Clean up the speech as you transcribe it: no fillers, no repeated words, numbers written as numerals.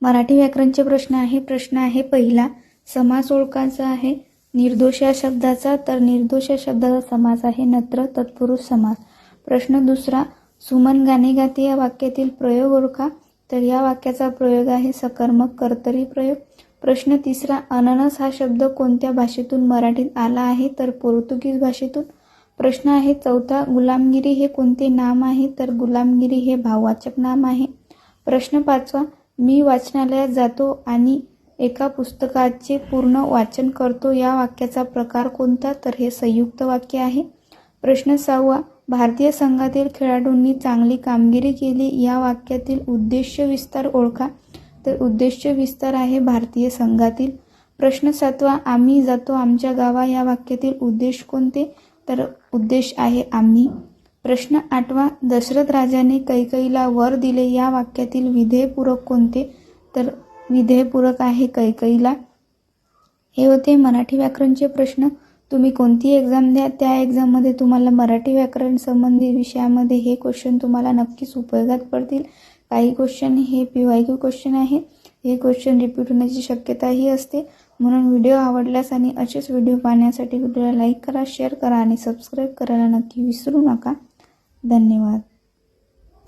मराठी व्याकरणचे प्रश्न आहे पहिला, समास ओळखायचा आहे निर्दोष या शब्दाचा, तर निर्दोष या शब्दाचा समास आहे नत्र तत्पुरुष समास। प्रश्न दुसरा, सुमन गाणे गाते या वाक्यातील प्रयोग ओळखा, तर या वाक्याचा प्रयोग आहे सकर्मक कर्तरी प्रयोग। प्रश्न तिसरा, अननस हा शब्द कोणत्या भाषेतून मराठीत आला आहे, तर पोर्तुगीज भाषेतून। प्रश्न आहे चौथा, गुलामगिरी हे कोणते नाम आहे, तर गुलामगिरी हे भाववाचक नाम आहे। प्रश्न पाचवा, मी वाचनालयात जातो आणि एका पुस्तकाचे पूर्ण वाचन करतो या वाक्याचा प्रकार कोणता, तर हे संयुक्त वाक्य आहे। प्रश्न सहावा, भारतीय संघातील खेळाडूंनी चांगली कामगिरी केली या वाक्यातील उद्देश्य विस्तार ओळखा, तर उद्देश्य विस्तार आहे भारतीय संघातील। प्रश्न सातवा, आम्ही जातो आमच्या गावा या वाक्यातील उद्देश कोणते, तर उद्देश आहे आम्ही। प्रश्न आठवा, दशरथ राजाने कैकेयीला वर दिले या वाक्यातील विधेयपूरक कोणते, तर विधेयपूरक आहे कैकेयीला। हे होते मराठी व्याकरणचे प्रश्न। तुम्ही कोणती एक्झाम द्या, त्या एक्झाममध्ये तुम्हाला मराठी व्याकरण संबंधी विषयामध्ये हे क्वेश्चन तुम्हाला नक्कीच उपयोगात पडतील। काही क्वेश्चन हे PYQ क्वेश्चन आहे, हे क्वेश्चन रिपीट होण्याची शक्यताही असते। म्हणून व्हिडिओ आवडल्यास आणि असेच व्हिडिओ पाहण्यासाठी व्हिडिओला लाईक करा, शेअर करा आणि सबस्क्राईब करायला नक्की विसरू नका। धन्यवाद।